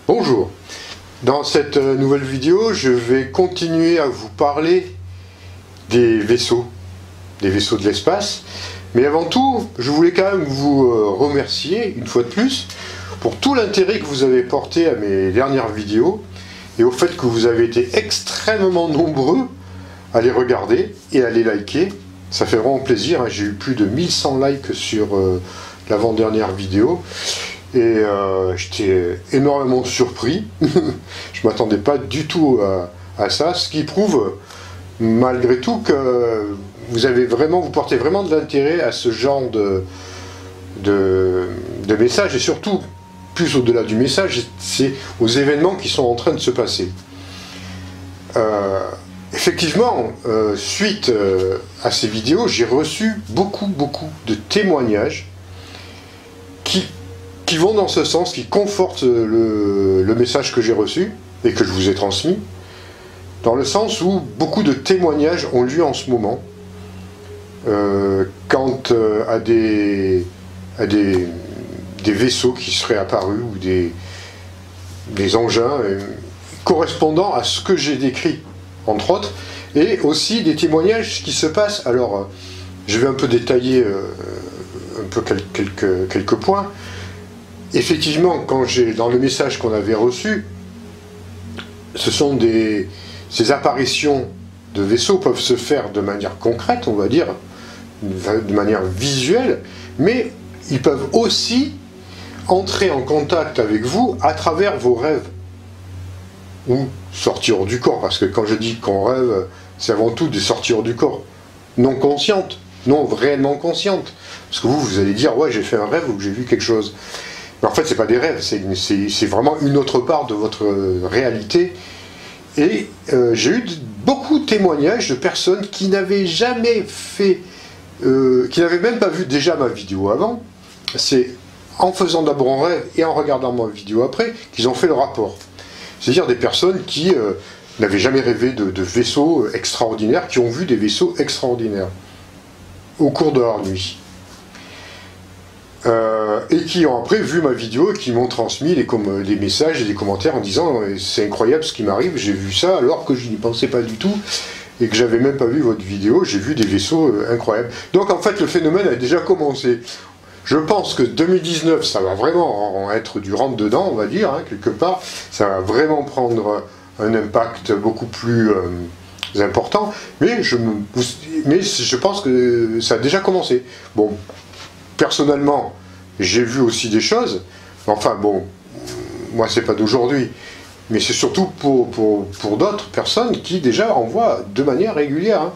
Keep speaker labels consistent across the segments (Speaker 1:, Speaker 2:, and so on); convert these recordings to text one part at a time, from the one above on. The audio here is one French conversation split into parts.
Speaker 1: Bonjour, dans cette nouvelle vidéo, je vais continuer à vous parler des vaisseaux de l'espace. Mais avant tout, je voulais quand même vous remercier, une fois de plus, pour tout l'intérêt que vous avez porté à mes dernières vidéos et au fait que vous avez été extrêmement nombreux à les regarder et à les liker. Ça fait vraiment plaisir, hein. J'ai eu plus de 1100 likes sur l'avant-dernière vidéo. Et j'étais énormément surpris. Je ne m'attendais pas du tout à ça, ce qui prouve malgré tout que vous portez vraiment de l'intérêt à ce genre de message, et surtout, plus au-delà du message, c'est aux événements qui sont en train de se passer. Effectivement, suite à ces vidéos, j'ai reçu beaucoup de témoignages qui vont dans ce sens, qui confortent le message que j'ai reçu et que je vous ai transmis, dans le sens où beaucoup de témoignages ont lieu en ce moment quant à des vaisseaux qui seraient apparus ou des engins correspondant à ce que j'ai décrit, entre autres, et aussi des témoignages qui se passent. Alors, je vais un peu détailler un peu quelques points. Effectivement, dans le message qu'on avait reçu, ces apparitions de vaisseaux peuvent se faire de manière concrète, on va dire, de manière visuelle, mais ils peuvent aussi entrer en contact avec vous à travers vos rêves, ou sortir du corps, parce que quand je dis qu'on rêve, c'est avant tout des sorties du corps, non conscientes, non réellement conscientes, parce que vous allez dire, ouais, j'ai fait un rêve ou j'ai vu quelque chose. Mais en fait, c'est pas des rêves, c'est vraiment une autre part de votre réalité. Et j'ai eu beaucoup de témoignages de personnes qui n'avaient jamais fait, qui n'avaient même pas vu déjà ma vidéo avant. C'est en faisant d'abord un rêve et en regardant ma vidéo après qu'ils ont fait le rapport. C'est-à-dire des personnes qui n'avaient jamais rêvé de vaisseaux extraordinaires, qui ont vu des vaisseaux extraordinaires au cours de leur nuit. Et qui ont après vu ma vidéo et qui m'ont transmis des messages et des commentaires en disant « c'est incroyable ce qui m'arrive, j'ai vu ça alors que je n'y pensais pas du tout et que j'avais même pas vu votre vidéo, j'ai vu des vaisseaux incroyables ». Donc en fait le phénomène a déjà commencé. Je pense que 2019 ça va vraiment être du rentre-dedans, on va dire, hein, quelque part, ça va vraiment prendre un impact beaucoup plus important, mais je pense que ça a déjà commencé. Bon, personnellement, j'ai vu aussi des choses, enfin bon, moi c'est pas d'aujourd'hui, mais c'est surtout pour d'autres personnes qui déjà en voient de manière régulière, hein.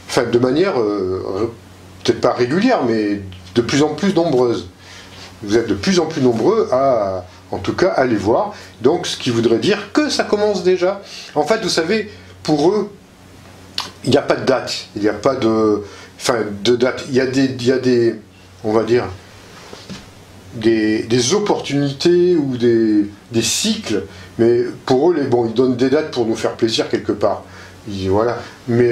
Speaker 1: Enfin de manière, peut-être pas régulière, mais de plus en plus nombreuse. Vous êtes de plus en plus nombreux à, en tout cas, à les voir, donc ce qui voudrait dire que ça commence déjà. En fait, vous savez, pour eux, il n'y a pas de date, il n'y a pas de date, il y a des on va dire, des opportunités ou des cycles, mais pour eux, ils donnent des dates pour nous faire plaisir quelque part. Voilà. Mais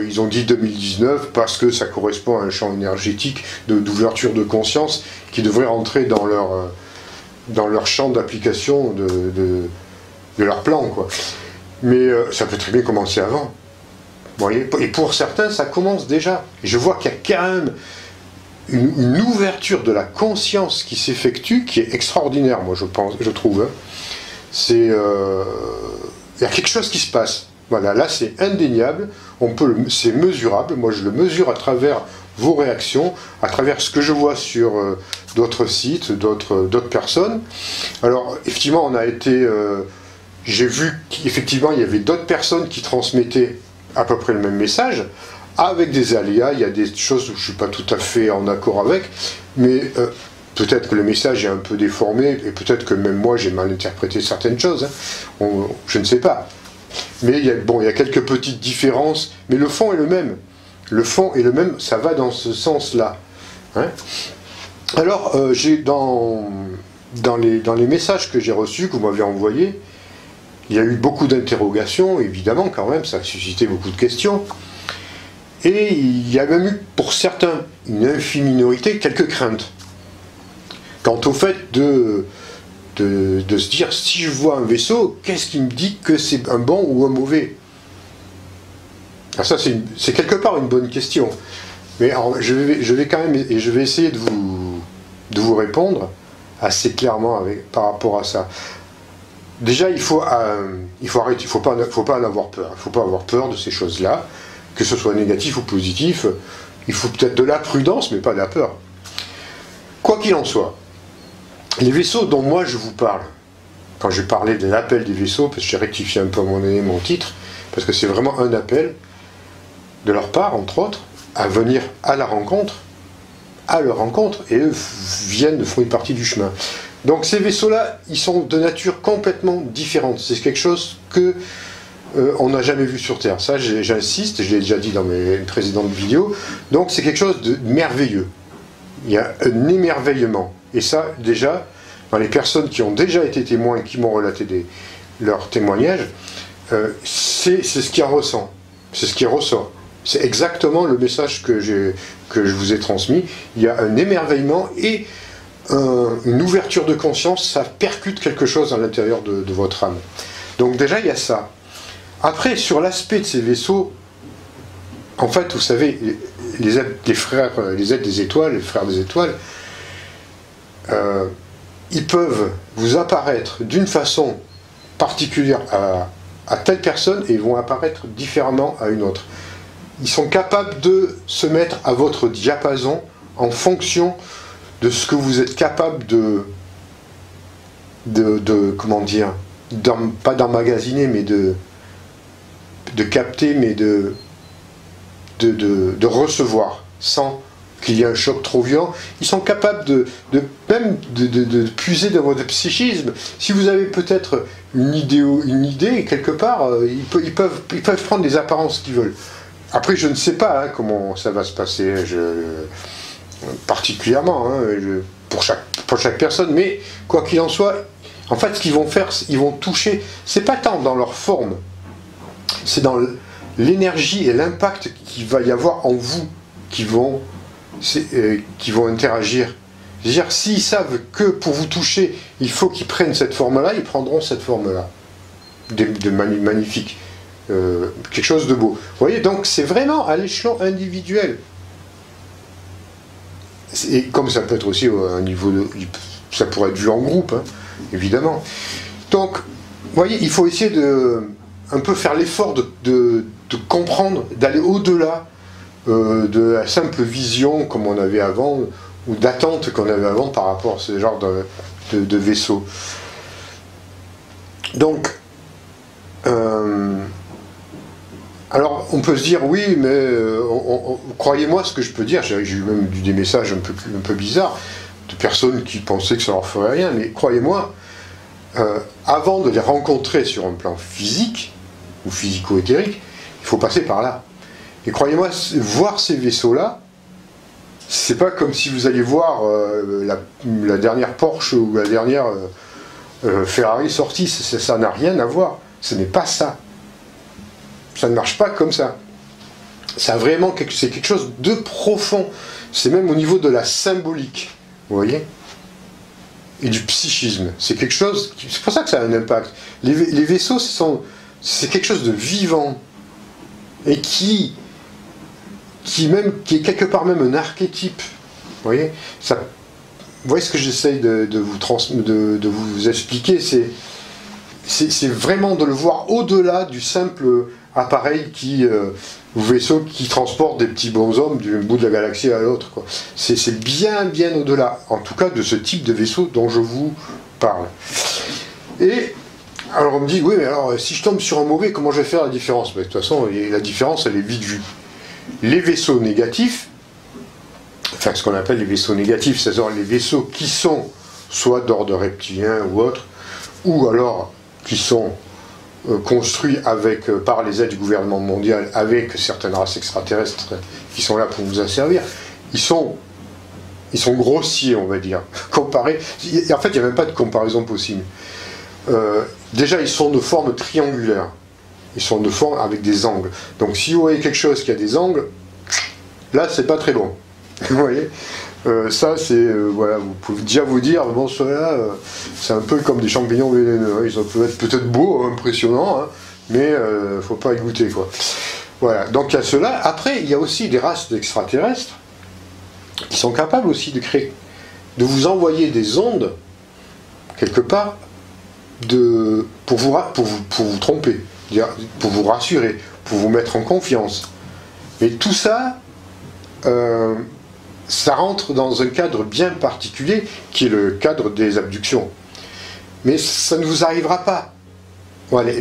Speaker 1: ils ont dit 2019 parce que ça correspond à un champ énergétique d'ouverture de conscience qui devrait rentrer dans leur champ d'application de leur plan, quoi. Mais ça peut très bien commencer avant. Vous voyez, et pour certains, ça commence déjà. Et je vois qu'il y a quand même une ouverture de la conscience qui s'effectue, qui est extraordinaire, moi je trouve. Hein. Il y a quelque chose qui se passe. Voilà, là c'est indéniable, c'est mesurable, moi je le mesure à travers vos réactions, à travers ce que je vois sur d'autres sites, d'autres personnes. Alors, effectivement, j'ai vu qu'effectivement il y avait d'autres personnes qui transmettaient à peu près le même message, avec des aléas, il y a des choses où je ne suis pas tout à fait en accord avec, mais peut-être que le message est un peu déformé, et peut-être que même moi j'ai mal interprété certaines choses, hein. Je ne sais pas. Mais il y a quelques petites différences, mais le fond est le même. Le fond est le même, ça va dans ce sens-là. Hein. Alors, j'ai dans les messages que j'ai reçus, que vous m'avez envoyés, il y a eu beaucoup d'interrogations, évidemment, quand même, ça a suscité beaucoup de questions. Et il y a même eu, pour certains, une infime minorité, quelques craintes. Quant au fait de se dire, si je vois un vaisseau, qu'est-ce qui me dit que c'est un bon ou un mauvais? Alors ça, c'est quelque part une bonne question. Mais alors, je vais quand même, et je vais essayer de vous répondre assez clairement par rapport à ça. Déjà, il faut arrêter, il faut pas en avoir peur. Il ne faut pas avoir peur de ces choses-là, que ce soit négatif ou positif. Il faut peut-être de la prudence, mais pas de la peur. Quoi qu'il en soit, les vaisseaux dont moi je vous parle, quand je parlais de l'appel des vaisseaux, parce que j'ai rectifié un peu mon titre, parce que c'est vraiment un appel de leur part, entre autres, à venir à leur rencontre, et eux font une partie du chemin. Donc ces vaisseaux-là, ils sont de nature complètement différente. C'est quelque chose que on n'a jamais vu sur Terre. Ça, j'insiste, je l'ai déjà dit dans mes précédentes vidéos. Donc c'est quelque chose de merveilleux. Il y a un émerveillement. Et ça, déjà, dans les personnes qui ont déjà été témoins, qui m'ont relaté leurs témoignages, c'est ce qui en ressent. C'est ce qui ressort. C'est exactement le message que je vous ai transmis. Il y a un émerveillement et une ouverture de conscience, ça percute quelque chose à l'intérieur de votre âme. Donc déjà, il y a ça. Après, sur l'aspect de ces vaisseaux, en fait, vous savez, les êtres des étoiles, les frères des étoiles, ils peuvent vous apparaître d'une façon particulière à telle personne et ils vont apparaître différemment à une autre. Ils sont capables de se mettre à votre diapason en fonction de ce que vous êtes capable comment dire, pas d'emmagasiner, mais de capter, mais de recevoir, sans qu'il y ait un choc trop violent. Ils sont capables même de puiser dans votre psychisme. Si vous avez peut-être une idée, quelque part, ils peuvent prendre les apparences qu'ils veulent. Après, je ne sais pas comment ça va se passer particulièrement pour chaque personne, mais quoi qu'il en soit, en fait, ce qu'ils vont faire, ils vont toucher, c'est pas tant dans leur forme, c'est dans l'énergie et l'impact qu'il va y avoir en vous qui vont interagir. C'est-à-dire, s'ils savent que pour vous toucher, il faut qu'ils prennent cette forme-là, ils prendront cette forme-là. Magnifique. Quelque chose de beau. Vous voyez, donc c'est vraiment à l'échelon individuel. Et comme ça peut être aussi à un niveau ça pourrait être vu en groupe, hein, évidemment. Donc, vous voyez, il faut essayer un peu faire l'effort de comprendre, d'aller au-delà de la simple vision comme on avait avant, ou d'attente qu'on avait avant par rapport à ce genre de vaisseau. Donc, alors, on peut se dire, oui, mais croyez-moi ce que je peux dire, j'ai eu même des messages un peu bizarres, de personnes qui pensaient que ça leur ferait rien, mais croyez-moi, avant de les rencontrer sur un plan physique, ou physico-éthérique, il faut passer par là. Et croyez-moi, voir ces vaisseaux-là, c'est pas comme si vous alliez voir la dernière Porsche ou la dernière Ferrari sortie, ça n'a rien à voir, ce n'est pas ça. Ça ne marche pas comme ça. C'est quelque chose de profond. C'est même au niveau de la symbolique. Vous voyez? Et du psychisme. C'est quelque chose... C'est pour ça que ça a un impact. Les vaisseaux, c'est quelque chose de vivant. Et qui est quelque part même un archétype. Vous voyez? Vous voyez ce que j'essaye de vous expliquer? C'est vraiment de le voir au-delà du simple appareil ou vaisseau qui transporte des petits bonshommes d'un bout de la galaxie à l'autre. C'est bien, bien au-delà, en tout cas, de ce type de vaisseau dont je vous parle. Et, alors on me dit, oui, mais alors, si je tombe sur un mauvais, comment je vais faire la différence? Mais, de toute façon, la différence, elle est vite vue. Les vaisseaux négatifs, enfin ce qu'on appelle les vaisseaux négatifs, c'est-à-dire les vaisseaux qui sont soit d'ordre reptilien ou autre, ou alors qui sont construits par les aides du gouvernement mondial avec certaines races extraterrestres qui sont là pour nous asservir, ils sont grossiers, on va dire. Comparé, en fait, il n'y a même pas de comparaison possible. Déjà, ils sont de forme triangulaire. Ils sont de forme avec des angles. Donc, si vous voyez quelque chose qui a des angles, là, c'est pas très bon. Vous voyez, ça, c'est voilà, vous pouvez déjà vous dire, bon, ceux-là, c'est un peu comme des champignons vénéneux. Ils peuvent être peut-être beaux, impressionnants, hein, mais faut pas y goûter, quoi. Voilà. Donc, il y a ceux-là. Après, il y a aussi des races d'extraterrestres qui sont capables aussi de créer, de vous envoyer des ondes quelque part pour vous tromper, pour vous rassurer, pour vous mettre en confiance. Mais tout ça, ça rentre dans un cadre bien particulier, qui est le cadre des abductions. Mais ça ne vous arrivera pas. Voilà,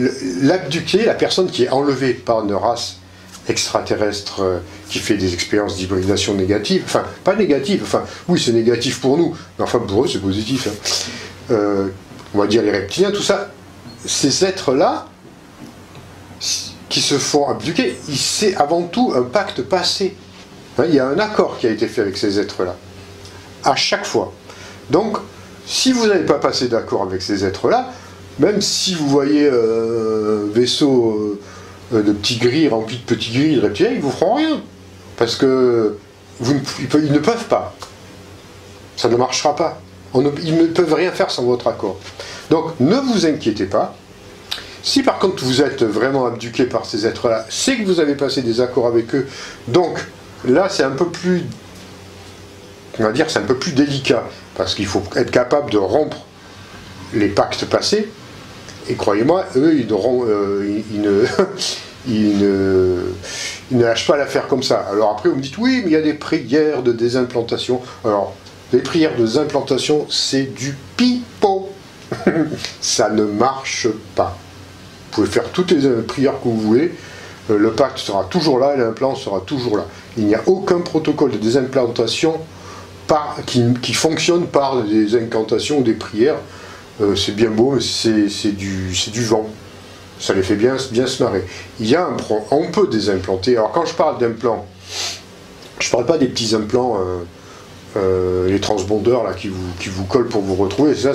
Speaker 1: l'abduqué, la personne qui est enlevée par une race extraterrestre qui fait des expériences d'hybridation négatives, enfin, pas négatives, enfin, oui, c'est négatif pour nous, mais enfin, pour eux, c'est positif. Hein. On va dire les reptiliens, tout ça, ces êtres-là, qui se font abduquer, c'est avant tout un pacte passé. Hein, il y a un accord qui a été fait avec ces êtres-là, à chaque fois. Donc, si vous n'avez pas passé d'accord avec ces êtres-là, même si vous voyez un vaisseau de petits gris rempli de petits gris de reptiliens, ils ne vous feront rien. Parce que ils ne peuvent pas. Ça ne marchera pas. Ils ne peuvent rien faire sans votre accord. Donc, ne vous inquiétez pas. Si par contre vous êtes vraiment abduqué par ces êtres-là, c'est que vous avez passé des accords avec eux. Donc, là, c'est un peu plus, on va dire, c'est un peu plus délicat. Parce qu'il faut être capable de rompre les pactes passés. Et croyez-moi, eux, ils ne lâchent pas l'affaire comme ça. Alors après, vous me dites, oui, mais il y a des prières de désimplantation. Alors, les prières de désimplantation, c'est du pipeau. Ça ne marche pas. Vous pouvez faire toutes les prières que vous voulez, le pacte sera toujours là et l'implant sera toujours là. Il n'y a aucun protocole de désimplantation qui fonctionne par des incantations ou des prières. C'est bien beau, mais c'est du vent. Ça les fait bien se marrer. On peut désimplanter. Alors quand je parle d'implants, je ne parle pas des petits implants, les transbondeurs là, qui vous collent pour vous retrouver. Ça,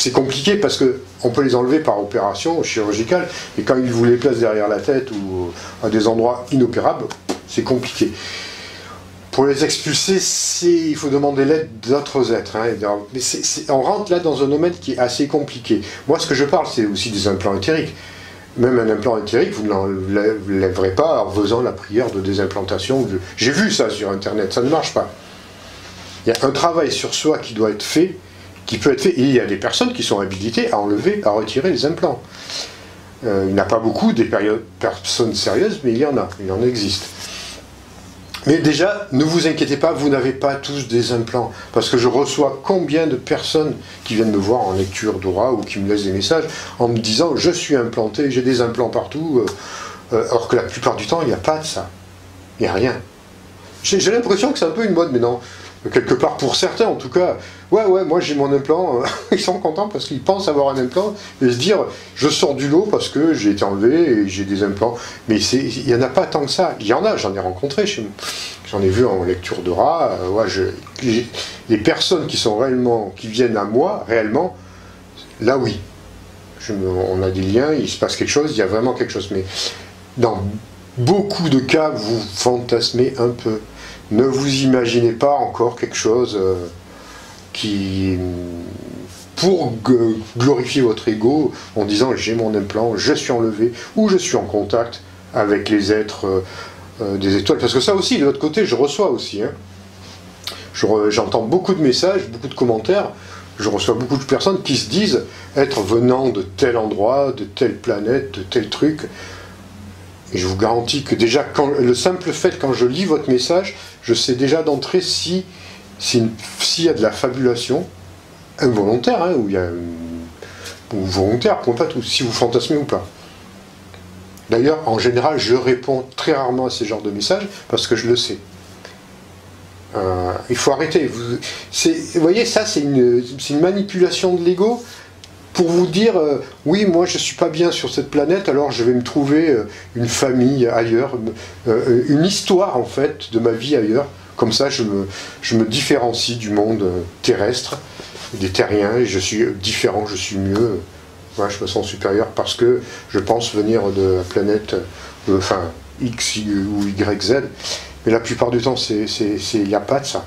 Speaker 1: c'est compliqué parce qu'on peut les enlever par opération chirurgicale, et quand ils vous les placent derrière la tête ou à des endroits inopérables, c'est compliqué. Pour les expulser, il faut demander l'aide d'autres êtres. Hein, mais on rentre là dans un domaine qui est assez compliqué. Moi, ce que je parle, c'est aussi des implants éthériques. Même un implant éthérique, vous ne l'enlèverez pas en faisant la prière de désimplantation. J'ai vu ça sur Internet, ça ne marche pas. Il y a un travail sur soi qui doit être fait, qui peut être fait, et il y a des personnes qui sont habilitées à enlever, à retirer les implants. Il n'y en a pas beaucoup, des personnes sérieuses, mais il y en existe. Mais déjà, ne vous inquiétez pas, vous n'avez pas tous des implants. Parce que je reçois combien de personnes qui viennent me voir en lecture d'aura ou qui me laissent des messages en me disant « je suis implanté, j'ai des implants partout », alors que la plupart du temps, il n'y a pas de ça. Il n'y a rien. J'ai l'impression que c'est un peu une mode, mais non. Quelque part, pour certains en tout cas, ouais, moi j'ai mon implant, ils sont contents parce qu'ils pensent avoir un implant et se dire je sors du lot parce que j'ai été enlevé et j'ai des implants. Mais il n'y en a pas tant que ça. Il y en a, j'en ai rencontré chez moi. J'en ai vu en lecture d'aura. Les personnes qui viennent à moi réellement, là oui. On a des liens, il se passe quelque chose, il y a vraiment quelque chose. Mais dans beaucoup de cas, vous fantasmez un peu. Ne vous imaginez pas encore quelque chose pour glorifier votre ego en disant j'ai mon implant, je suis enlevé, ou je suis en contact avec les êtres des étoiles. Parce que ça aussi, de l'autre côté, je reçois aussi. Hein. J'entends beaucoup de messages, beaucoup de commentaires, je reçois beaucoup de personnes qui se disent être venant de tel endroit, de telle planète, de tel truc. Et je vous garantis que déjà, le simple fait, quand je lis votre message, je sais déjà d'entrée s'il y a de la fabulation involontaire, hein, ou volontaire, point pas tout, si vous fantasmez ou pas. D'ailleurs, en général, je réponds très rarement à ces genres de messages, parce que je le sais. Il faut arrêter. Vous voyez, ça, c'est une manipulation de l'ego pour vous dire oui, moi, je ne suis pas bien sur cette planète, alors je vais me trouver une famille ailleurs, une histoire, en fait, de ma vie ailleurs. Comme ça, je me différencie du monde terrestre, des terriens, et je suis différent, je suis mieux. Voilà, je me sens supérieur parce que je pense venir de la planète, enfin, X ou Y, Z. Mais la plupart du temps, il n'y a pas de ça.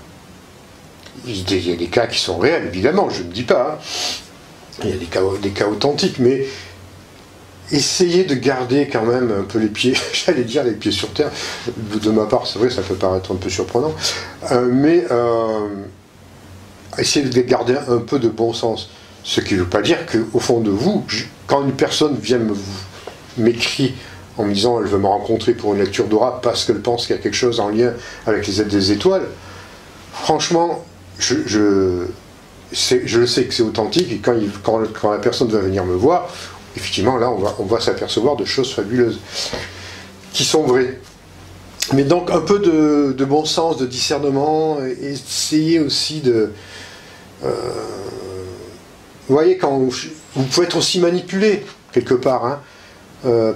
Speaker 1: Il y a des cas qui sont réels, évidemment, je ne dis pas. Hein. Il y a des cas authentiques, mais essayez de garder quand même un peu les pieds, j'allais dire les pieds sur terre. De ma part, c'est vrai, ça peut paraître un peu surprenant. Mais essayez de garder un peu de bon sens. Ce qui ne veut pas dire qu'au fond de vous, quand une personne vient m'écrit en me disant elle veut me rencontrer pour une lecture d'aura parce qu'elle pense qu'il y a quelque chose en lien avec les aides des étoiles, franchement, je le sais que c'est authentique, et quand la personne va venir me voir, effectivement là on va s'apercevoir de choses fabuleuses qui sont vraies. Mais donc un peu de bon sens, de discernement, essayez aussi de... vous voyez, vous pouvez être aussi manipulé quelque part, hein,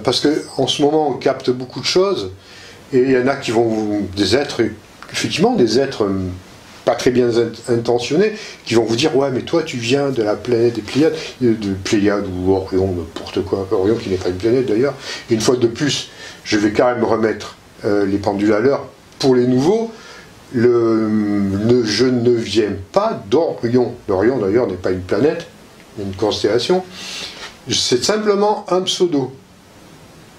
Speaker 1: parce qu'en ce moment on capte beaucoup de choses, et il y en a qui vont des êtres, effectivement des êtres pas très bien intentionnés, qui vont vous dire ouais mais toi tu viens de la planète des Pléiades ou Orion, n'importe quoi, Orion qui n'est pas une planète d'ailleurs. Et une fois de plus, je vais quand même remettre les pendules à l'heure pour les nouveaux. Je ne viens pas d'Orion. L'Orion d'ailleurs n'est pas une planète, une constellation. C'est simplement un pseudo.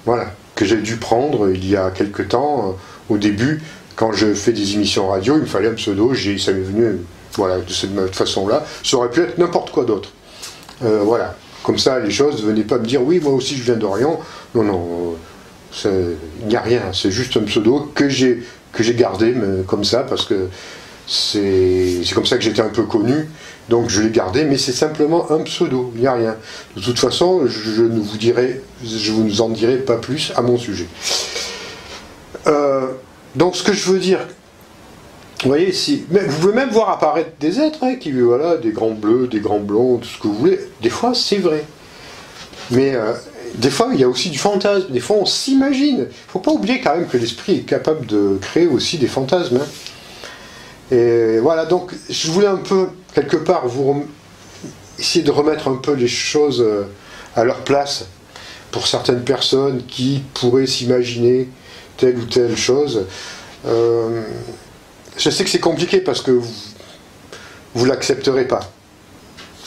Speaker 1: Voilà, que j'ai dû prendre il y a quelque temps, au début, quand je fais des émissions radio, il me fallait un pseudo, ça m'est venu, voilà, de cette façon-là. Ça aurait pu être n'importe quoi d'autre. Voilà, comme ça, les choses, venez pas me dire, oui, moi aussi je viens d'Orient. Non, non, il n'y a rien, c'est juste un pseudo que j'ai gardé comme ça, parce que c'est comme ça que j'étais un peu connu, donc je l'ai gardé, mais c'est simplement un pseudo, il n'y a rien. De toute façon, je ne vous en dirai pas plus à mon sujet. Donc ce que je veux dire, vous voyez ici, mais vous pouvez même voir apparaître des êtres, hein, voilà, des grands bleus, des grands blonds, tout ce que vous voulez. Des fois, c'est vrai. Mais des fois, il y a aussi du fantasme. Des fois, on s'imagine. Il ne faut pas oublier quand même que l'esprit est capable de créer aussi des fantasmes. Hein. Et voilà, donc je voulais un peu, quelque part, essayer de remettre un peu les choses à leur place pour certaines personnes qui pourraient s'imaginer telle ou telle chose. Je sais que c'est compliqué parce que vous ne l'accepterez pas.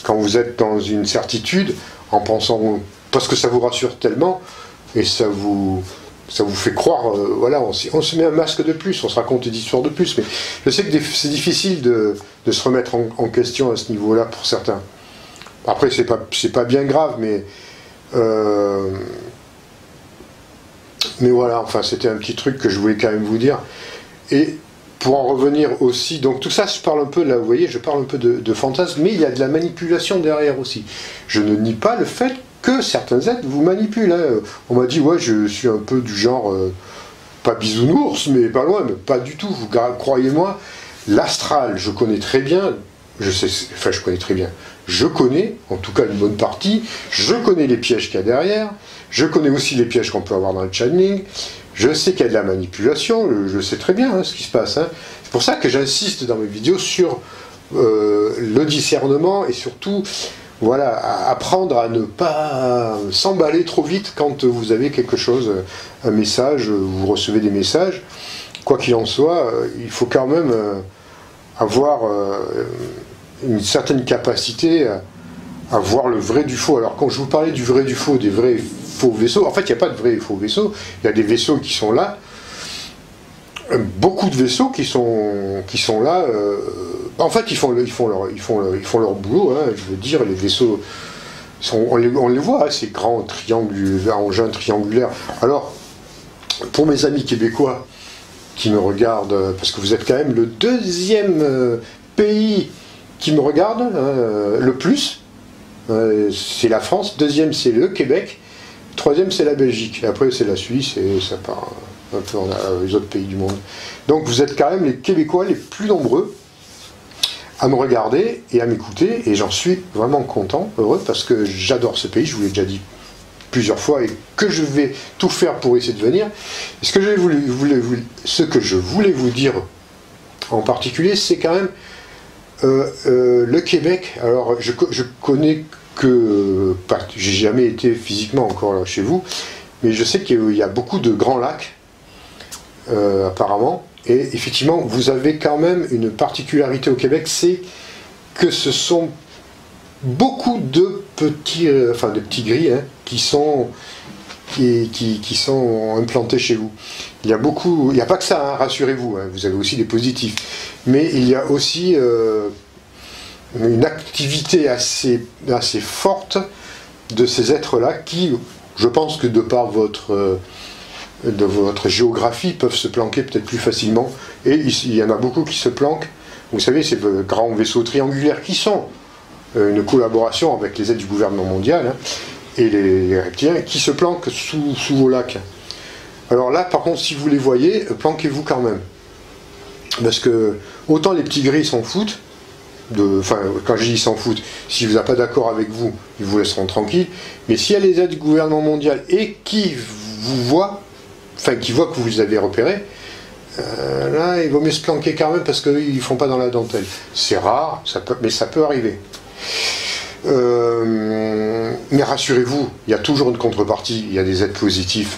Speaker 1: Quand vous êtes dans une certitude, en pensant, parce que ça vous rassure tellement, et ça vous fait croire, voilà, on se met un masque de plus, on se raconte des histoires de plus, mais je sais que c'est difficile de se remettre en question à ce niveau-là pour certains. Après, c'est pas bien grave, mais voilà, enfin, c'était un petit truc que je voulais quand même vous dire. Et pour en revenir aussi, donc tout ça, je parle un peu, là, vous voyez, je parle un peu de fantasme, mais il y a de la manipulation derrière aussi. Je ne nie pas le fait que certains êtres vous manipulent. Hein. On m'a dit, ouais, je suis un peu du genre, pas bisounours, mais pas loin, mais pas du tout. Croyez-moi, l'astral, je connais très bien, je connais très bien. Je connais, en tout cas une bonne partie, je connais les pièges qu'il y a derrière, je connais aussi les pièges qu'on peut avoir dans le channeling, je sais qu'il y a de la manipulation, je sais très bien ce qui se passe. Hein. C'est pour ça que j'insiste dans mes vidéos sur le discernement et surtout, voilà, apprendre à ne pas s'emballer trop vite quand vous avez quelque chose, un message, vous recevez des messages. Quoi qu'il en soit, il faut quand même avoir une certaine capacité à voir le vrai du faux. Alors quand je vous parlais du vrai du faux, des vrais faux vaisseaux, en fait il n'y a pas de vrais et faux vaisseaux, il y a des vaisseaux qui sont là, beaucoup de vaisseaux qui sont là, en fait ils font leur boulot, hein, je veux dire, les vaisseaux, on les voit, hein, ces grands engins triangulaires. Alors, pour mes amis québécois qui me regardent, parce que vous êtes quand même le deuxième pays qui me regarde le plus, c'est la France, deuxième c'est le Québec, troisième, c'est la Belgique. Et après, c'est la Suisse et ça part un peu les autres pays du monde. Donc vous êtes quand même les Québécois les plus nombreux à me regarder et à m'écouter. Et j'en suis vraiment content, heureux, parce que j'adore ce pays, je vous l'ai déjà dit plusieurs fois, et que je vais tout faire pour essayer de venir. Et ce que je voulais vous dire en particulier, c'est quand même le Québec. Alors, je connais que... j'ai jamais été physiquement encore là chez vous, mais je sais qu'il y a beaucoup de grands lacs, apparemment, et effectivement, vous avez quand même une particularité au Québec, c'est que ce sont beaucoup de petits, de petits gris, hein, qui sont implantés chez vous. Il y a beaucoup, il n'y a pas que ça, hein, rassurez-vous, hein, vous avez aussi des positifs, mais il y a aussi une activité assez forte de ces êtres-là qui, je pense que de par votre géographie, peuvent se planquer peut-être plus facilement, et il y en a beaucoup qui se planquent, vous savez, ces grands vaisseaux triangulaires qui sont une collaboration avec les aides du gouvernement mondial, hein, et les reptiliens qui se planquent sous vos lacs. Alors là, par contre, si vous les voyez, planquez-vous quand même. Parce que autant les petits gris s'en foutent, quand je dis s'en foutent, si vous n'êtes pas d'accord avec vous, ils vous laisseront tranquille, mais s'il y a les aides du gouvernement mondial et qui vous voient, qui voient que vous les avez repérés, là, il vaut mieux se planquer quand même parce qu'ils ne font pas dans la dentelle. C'est rare, mais ça peut arriver. Mais rassurez-vous, il y a toujours une contrepartie, il y a des aides positives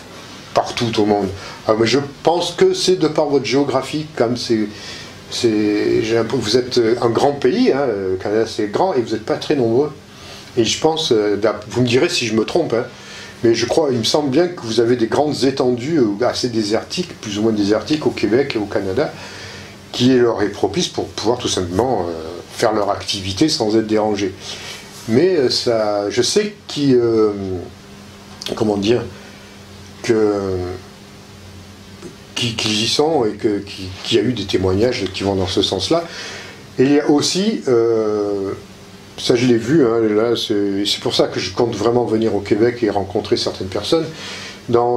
Speaker 1: partout au monde. Alors, mais je pense que c'est de par votre géographie, comme vous êtes un grand pays, hein, le Canada c'est grand, et vous n'êtes pas très nombreux. Et je pense, vous me direz si je me trompe, hein, mais je crois, il me semble bien que vous avez des grandes étendues assez désertiques, plus ou moins désertiques au Québec et au Canada, qui leur est propice pour pouvoir tout simplement faire leur activité sans être dérangés. Mais je sais qu'ils y sont et qu'il y a eu des témoignages qui vont dans ce sens-là. Et il y a aussi, ça je l'ai vu, hein, là, c'est pour ça que je compte vraiment venir au Québec et rencontrer certaines personnes.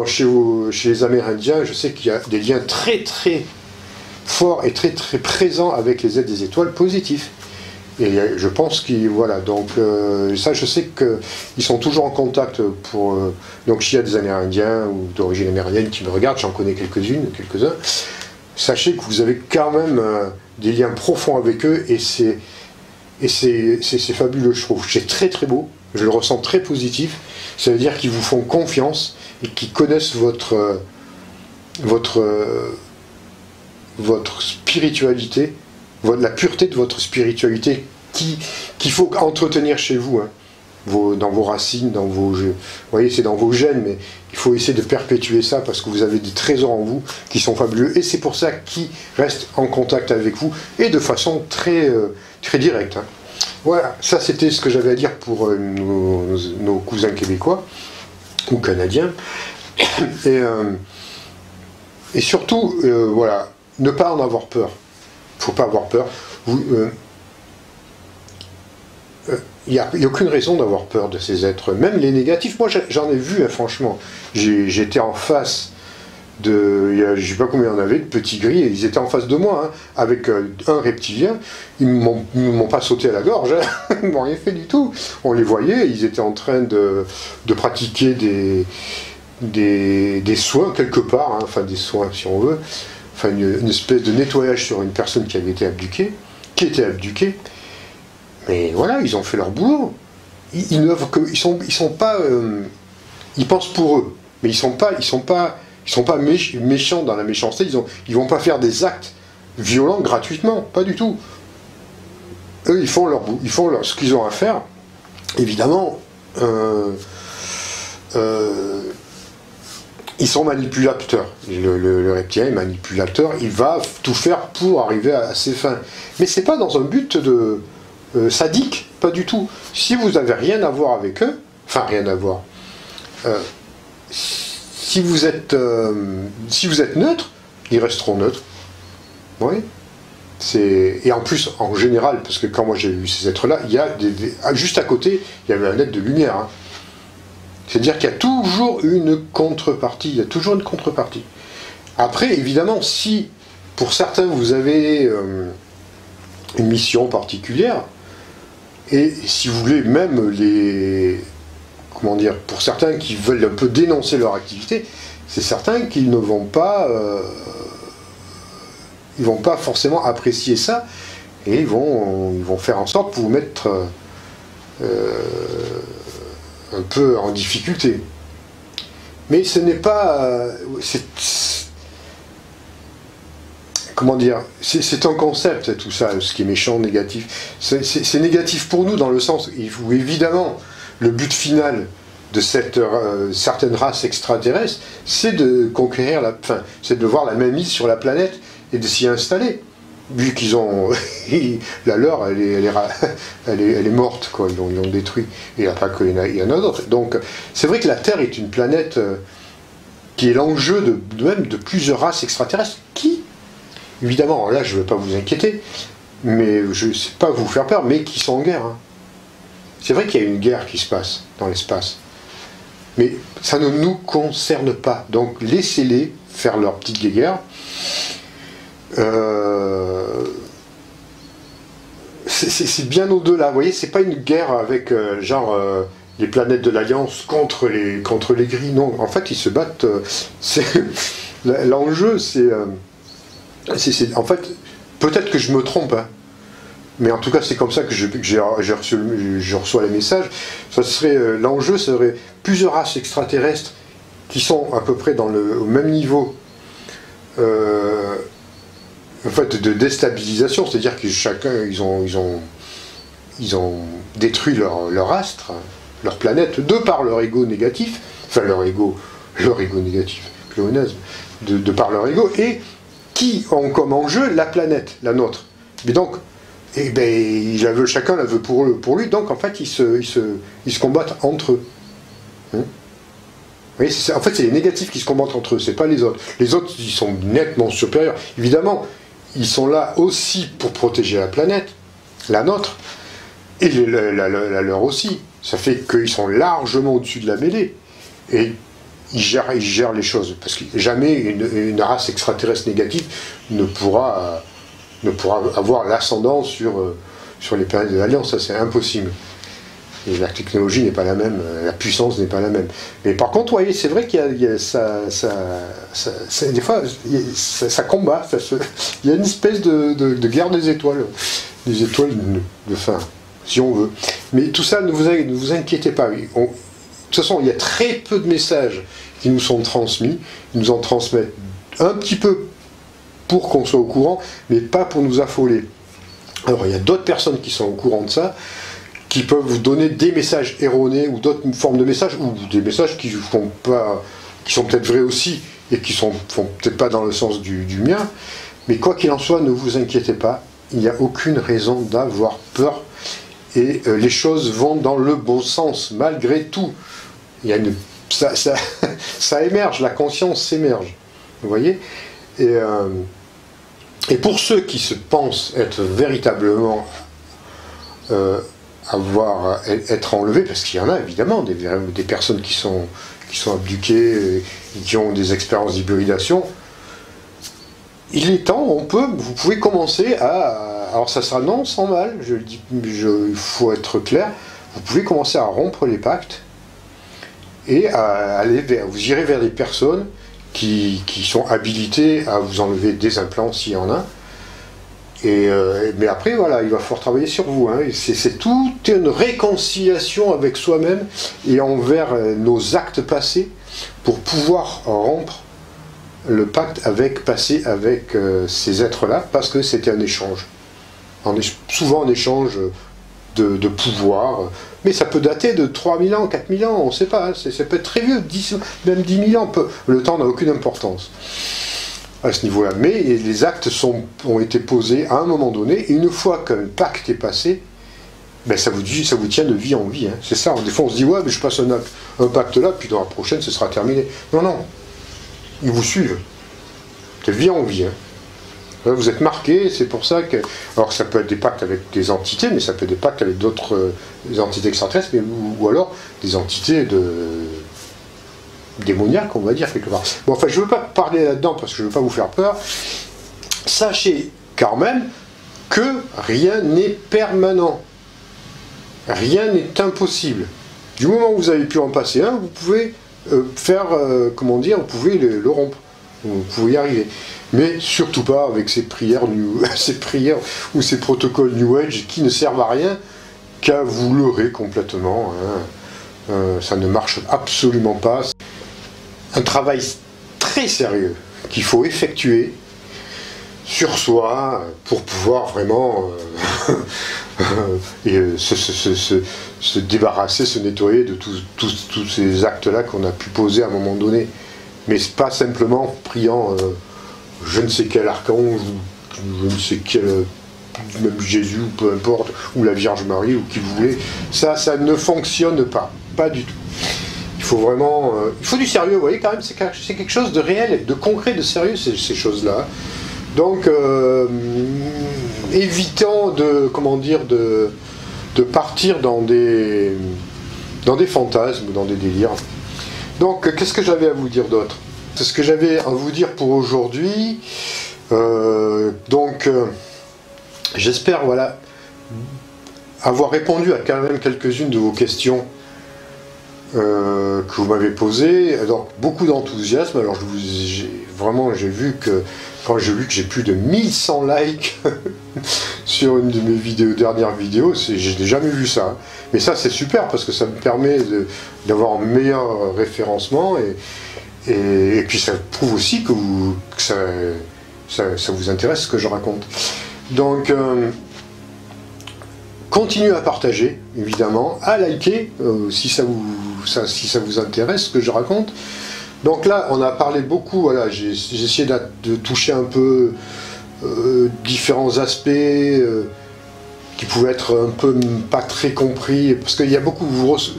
Speaker 1: Chez les Amérindiens, je sais qu'il y a des liens très très forts et très très présents avec les aides des étoiles positifs. Et je pense qu'ils, voilà, donc ça je sais qu'ils sont toujours en contact donc s'il y a des Amérindiens ou d'origine amérindienne qui me regardent, j'en connais quelques-uns, sachez que vous avez quand même des liens profonds avec eux, et c'est fabuleux, je trouve. C'est très très beau, je le ressens très positif, ça veut dire qu'ils vous font confiance et qu'ils connaissent votre spiritualité, la pureté de votre spiritualité qu'il faut entretenir chez vous, hein, dans vos racines, vous voyez, c'est dans vos gènes, mais il faut essayer de perpétuer ça parce que vous avez des trésors en vous qui sont fabuleux, et c'est pour ça qu'ils restent en contact avec vous et de façon très, très directe. Hein. Voilà, ça c'était ce que j'avais à dire pour nos cousins québécois ou canadiens, et surtout, voilà, ne pas en avoir peur. Faut pas avoir peur. Il n'y a aucune raison d'avoir peur de ces êtres, même les négatifs. Moi j'en ai vu, hein, franchement. J'étais en face je ne sais pas combien il y en avait, de petits gris, et ils étaient en face de moi, hein, avec un reptilien. Ils ne m'ont pas sauté à la gorge, hein. Ils ne m'ont rien fait du tout. On les voyait, ils étaient en train de pratiquer des soins quelque part, hein, enfin des soins si on veut, enfin une espèce de nettoyage sur une personne qui était abduquée. Mais voilà, ils ont fait leur boulot. Ils sont pas, ils pensent pour eux, mais ils sont pas méchants dans la méchanceté. Ils vont pas faire des actes violents gratuitement, pas du tout. Eux, ils font ce qu'ils ont à faire. Évidemment, ils sont manipulateurs. Le reptilien est manipulateur. Il va tout faire pour arriver à ses fins. Mais c'est pas dans un but de sadique, pas du tout. Si vous n'avez rien à voir avec eux, enfin rien à voir, si vous êtes neutre, ils resteront neutres. Oui. Et en plus, en général, parce que quand moi j'ai vu ces êtres-là, il y a juste à côté, il y avait un être de lumière. Hein. C'est-à-dire qu'il y a toujours une contrepartie, il y a toujours une contrepartie. Après, évidemment, si pour certains vous avez une mission particulière, et si vous voulez même comment dire, pour certains qui veulent un peu dénoncer leur activité, c'est certain qu'ils ne vont pas, ils vont pas forcément apprécier ça, et ils vont faire en sorte pour vous mettre un peu en difficulté. Mais ce n'est pas, comment dire, c'est un concept tout ça, ce qui est méchant, négatif. C'est négatif pour nous dans le sens où évidemment le but final de cette certaine race extraterrestre, c'est de conquérir c'est de voir la mainmise sur la planète et de s'y installer. Vu qu'ils ont la leur, elle est morte, quoi. Ils l'ont détruit. Il n'y a pas que, il y en a d'autres. Donc c'est vrai que la Terre est une planète qui est l'enjeu même de plusieurs races extraterrestres qui, évidemment, là je ne veux pas vous inquiéter, mais je ne sais pas vous faire peur, mais qui sont en guerre. Hein. C'est vrai qu'il y a une guerre qui se passe dans l'espace. Mais ça ne nous concerne pas. Donc laissez-les faire leur petite guerre. C'est bien au-delà. Vous voyez, c'est pas une guerre avec les planètes de l'Alliance contre les gris. Non, en fait, ils se battent. L'enjeu, c'est en fait, peut-être que je me trompe, hein, mais en tout cas, c'est comme ça que je reçois les messages. Ça serait l'enjeu serait plusieurs races extraterrestres qui sont à peu près au même niveau. En fait, de déstabilisation, c'est-à-dire que chacun, ils ont détruit leur astre, leur planète, de par leur ego négatif, enfin leur ego négatif, pléonasme, de par leur ego, et qui ont comme enjeu la planète, la nôtre. Mais donc, chacun la veut pour lui, donc en fait, ils se combattent entre eux. Hein? Oui, en fait, c'est les négatifs qui se combattent entre eux, c'est pas les autres. Les autres, ils sont nettement supérieurs. Évidemment, ils sont là aussi pour protéger la planète, la nôtre, et la leur aussi. Ça fait qu'ils sont largement au-dessus de la mêlée. Et ils gèrent les choses. Parce que jamais une race extraterrestre négative ne pourra avoir l'ascendant sur les planètes de l'Alliance. Ça, c'est impossible. Et la technologie n'est pas la même, la puissance n'est pas la même. Mais par contre, voyez, c'est vrai qu'il y a des fois, ça combat, il y a une espèce de guerre des étoiles de fin, si on veut. Mais tout ça, ne vous inquiétez pas. De toute façon, il y a très peu de messages qui nous sont transmis, ils nous en transmettent un petit peu pour qu'on soit au courant, mais pas pour nous affoler. Alors, il y a d'autres personnes qui sont au courant de ça, qui peuvent vous donner des messages erronés ou d'autres formes de messages, ou des messages qui sont peut-être vrais aussi, et qui font peut-être pas dans le sens du mien, mais quoi qu'il en soit, ne vous inquiétez pas, il n'y a aucune raison d'avoir peur, et les choses vont dans le bon sens, malgré tout. Il y a ça émerge, la conscience s'émerge, vous voyez, et pour ceux qui se pensent être véritablement être enlevés, parce qu'il y en a évidemment des personnes qui sont abduquées et qui ont des expériences d'hybridation, il est temps, vous pouvez commencer alors ça sera non sans mal, je le dis, il faut être clair, vous pouvez commencer à rompre les pactes et vous irez vers des personnes qui sont habilitées à vous enlever des implants s'il y en a. Mais après, voilà, il va falloir travailler sur vous. Hein. C'est toute une réconciliation avec soi-même et envers nos actes passés pour pouvoir rompre le pacte passé avec ces êtres-là, parce que c'était un échange. Souvent un échange de pouvoir, mais ça peut dater de 3000 ans, 4000 ans, on ne sait pas, hein. Ça peut être très vieux, même 10 000 ans, le temps n'a aucune importance à ce niveau-là. Mais les actes ont été posés à un moment donné, et une fois qu'un pacte est passé, ben ça vous tient de vie en vie. Hein. C'est ça, des fois on se dit, ouais, mais je passe un pacte là, puis dans la prochaine, ce sera terminé. Non, non, ils vous suivent. De vie en vie. Hein. Là, vous êtes marqué, c'est pour ça que... Alors ça peut être des pactes avec des entités, mais ça peut être des pactes avec d'autres entités extraterrestres, ou alors des entités démoniaque, on va dire, quelque part. Bon, enfin, je ne veux pas parler là-dedans parce que je ne veux pas vous faire peur. Sachez quand même que rien n'est permanent. Rien n'est impossible. Du moment où vous avez pu en passer un, vous pouvez comment dire, vous pouvez le rompre. Vous pouvez y arriver. Mais surtout pas avec ces prières, ces prières ou ces protocoles New Age qui ne servent à rien qu'à vous leurrer complètement. Hein. Ça ne marche absolument pas. Un travail très sérieux qu'il faut effectuer sur soi pour pouvoir vraiment se débarrasser, se nettoyer de tous ces actes-là qu'on a pu poser à un moment donné. Mais c'est pas simplement en priant je ne sais quel archange, ou je ne sais quel, même Jésus, ou peu importe, ou la Vierge Marie, ou qui vous voulez. Ça ne fonctionne pas. Pas du tout. Il faut vraiment... il faut du sérieux, vous voyez, quand même, c'est quelque chose de réel, de concret, de sérieux, ces choses-là. Donc, évitons de, comment dire, de partir dans des fantasmes, dans des délires. Donc, qu'est-ce que j'avais à vous dire d'autre? C'est ce que j'avais à vous dire pour aujourd'hui. J'espère, voilà, avoir répondu à quand même quelques-unes de vos questions que vous m'avez posées. Alors, beaucoup d'enthousiasme. Alors, j'ai vu que quand j'ai vu que j'ai plus de 1100 likes sur une de mes dernières vidéos, je n'ai jamais vu ça. Mais ça, c'est super parce que ça me permet d'avoir un meilleur référencement et puis ça prouve aussi que ça vous intéresse ce que je raconte. Donc, continuez à partager, évidemment, à liker si ça vous intéresse ce que je raconte. Donc là, on a parlé beaucoup, voilà, j'ai essayé de toucher un peu différents aspects qui pouvaient être un peu pas très compris, parce qu'il y a beaucoup,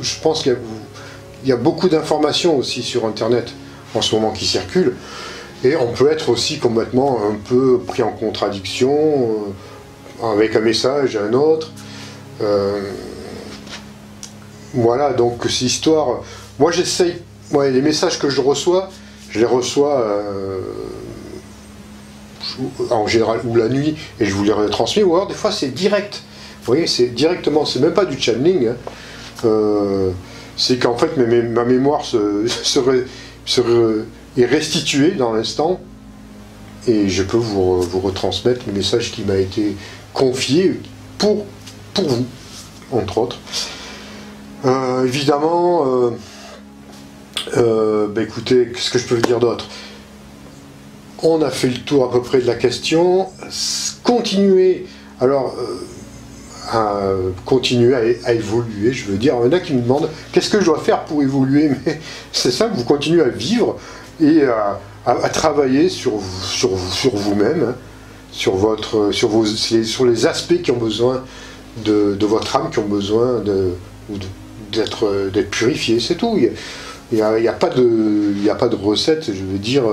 Speaker 1: je pense qu'il y a beaucoup d'informations aussi sur Internet en ce moment qui circulent, et on peut être aussi complètement un peu pris en contradiction avec un message et un autre. Voilà, donc cette histoire, moi j'essaye. Ouais, les messages que je les reçois en général ou la nuit et je vous les retransmets, ou alors des fois c'est direct. Vous voyez, c'est directement, c'est même pas du channeling. Hein. C'est qu'en fait ma mémoire est restituée dans l'instant et je peux vous retransmettre le message qui m'a été confié pour vous, entre autres. Évidemment. Écoutez, qu'est-ce que je peux vous dire d'autre? On a fait le tour à peu près de la question. Continuez, alors, à évoluer, je veux dire. Il y en a qui me demandent, qu'est-ce que je dois faire pour évoluer? Mais c'est simple, vous continuez à vivre et à travailler sur vous-même, hein, sur les aspects qui ont besoin de votre âme, qui ont besoin d'être purifiés, c'est tout. Il n'y a pas de recette, je veux dire,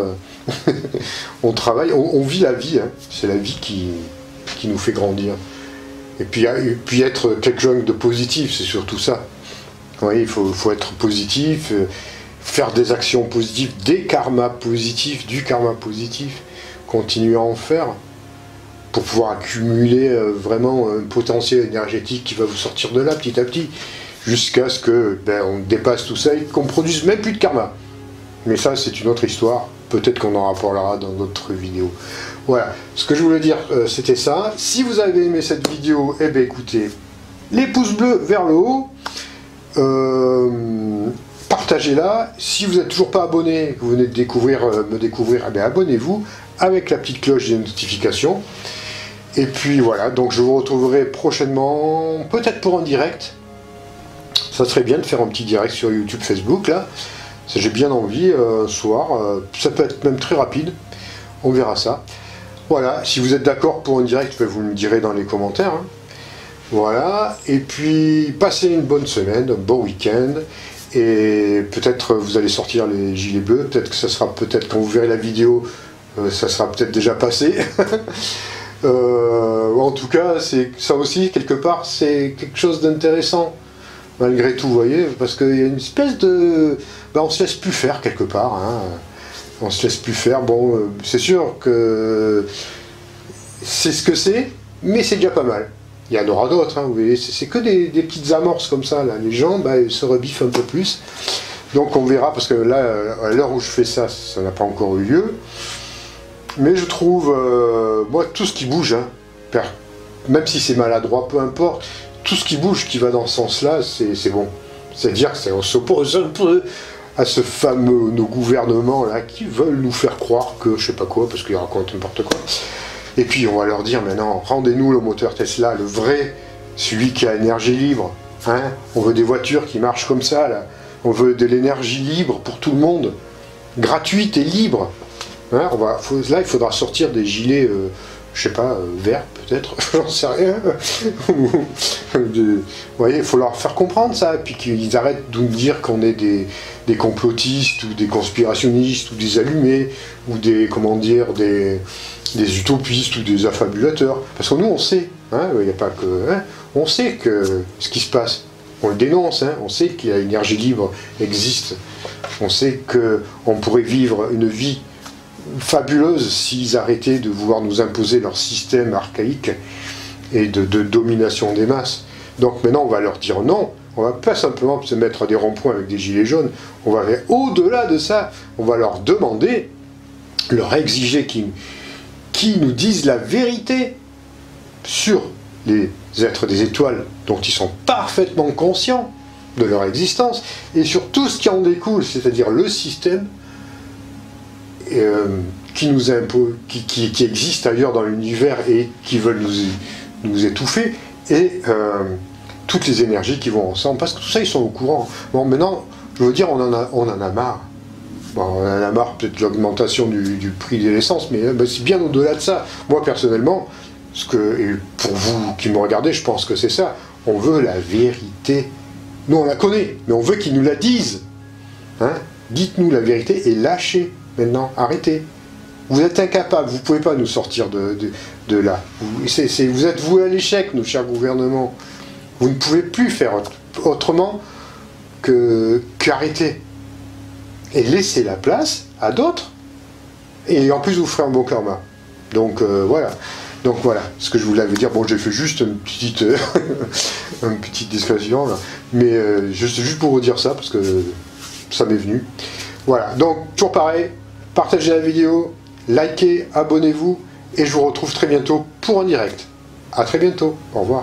Speaker 1: on travaille, on vit la vie, hein. C'est la vie qui nous fait grandir. Et puis être quelque chose de positif, c'est surtout ça. Vous voyez, il faut être positif, faire des actions positives, du karma positif, continuer à en faire, pour pouvoir accumuler vraiment un potentiel énergétique qui va vous sortir de là petit à petit. Jusqu'à ce que on dépasse tout ça et qu'on produise même plus de karma. Mais ça, c'est une autre histoire. Peut-être qu'on en reparlera dans d'autres vidéos. Voilà. Ce que je voulais dire, c'était ça. Si vous avez aimé cette vidéo, eh bien écoutez, les pouces bleus vers le haut. Partagez-la. Si vous n'êtes toujours pas abonné, que vous venez de me découvrir, eh bien abonnez-vous avec la petite cloche des notifications. Et puis voilà, donc je vous retrouverai prochainement, peut-être pour un direct. Ça serait bien de faire un petit direct sur YouTube, Facebook, là. J'ai bien envie, un soir. Ça peut être même très rapide. On verra ça. Voilà, si vous êtes d'accord pour un direct, vous me direz dans les commentaires. Hein. Voilà, et puis passez une bonne semaine, un bon week-end. Et peut-être vous allez sortir les gilets bleus. Peut-être que ça sera, quand vous verrez la vidéo, ça sera peut-être déjà passé. En tout cas, ça aussi, quelque part, c'est quelque chose d'intéressant. malgré tout, vous voyez, parce qu'il y a une espèce de... Ben, on se laisse plus faire quelque part, hein. On se laisse plus faire. Bon, c'est sûr que c'est ce que c'est, mais c'est déjà pas mal. Il y en aura d'autres, hein, vous voyez, c'est que des petites amorces comme ça, là. Les gens ben, se rebiffent un peu plus. Donc on verra, parce que là, à l'heure où je fais ça, ça n'a pas encore eu lieu. Mais je trouve, moi, tout ce qui bouge, hein, même si c'est maladroit, peu importe, tout ce qui bouge, qui va dans ce sens-là, c'est bon. C'est-à-dire qu'on s'oppose un peu à ce fameux, nos gouvernements là, qui veulent nous faire croire que je sais pas quoi, parce qu'ils racontent n'importe quoi. Et puis on va leur dire maintenant, rendez-nous le moteur Tesla, le vrai, celui qui a énergie libre. Hein, on veut des voitures qui marchent comme ça, là. On veut de l'énergie libre pour tout le monde, gratuite et libre. Hein, là, il faudra sortir des gilets, je sais pas, verts peut-être, j'en sais rien. Vous voyez, il faut leur faire comprendre ça, puis qu'ils arrêtent de nous dire qu'on est des complotistes, ou des conspirationnistes, ou des allumés, ou des, comment dire, des utopistes, ou des affabulateurs. Parce que nous, on sait, hein, il n'y a pas que... Hein, on sait que ce qui se passe, on le dénonce, hein, on sait que l'énergie libre existe. On sait qu'on pourrait vivre une vie fabuleuse s'ils arrêtaient de vouloir nous imposer leur système archaïque et de domination des masses. Donc maintenant on va leur dire non, on va pas simplement se mettre à des ronds-points avec des gilets jaunes, on va aller au-delà de ça, on va leur demander, leur exiger qu'ils nous disent la vérité sur les êtres des étoiles dont ils sont parfaitement conscients de leur existence et sur tout ce qui en découle, c'est-à-dire le système qui nous impose, qui existe ailleurs dans l'univers et qui veulent nous étouffer, et toutes les énergies qui vont ensemble, parce que tout ça ils sont au courant. Bon, maintenant, je veux dire, on en a marre. Bon, on en a marre peut-être de l'augmentation du prix de l'essence, mais c'est bien au-delà de ça. Moi personnellement, et pour vous qui me regardez, je pense que c'est ça, on veut la vérité. Nous on la connaît, mais on veut qu'ils nous la disent. Hein? Dites-nous la vérité et lâchez. Maintenant, arrêtez. Vous êtes incapables, vous ne pouvez pas nous sortir de là. Vous êtes voués à l'échec, nos chers gouvernements. Vous ne pouvez plus faire autrement qu'arrêter. Et laisser la place à d'autres. Et en plus, vous ferez un bon karma. Donc voilà. Donc voilà, ce que je voulais vous dire. Bon, j'ai fait juste une petite discussion, là. Mais juste pour vous dire ça, parce que ça m'est venu. Voilà, donc toujours pareil. Partagez la vidéo, likez, abonnez-vous, et je vous retrouve très bientôt pour un direct. A très bientôt, au revoir.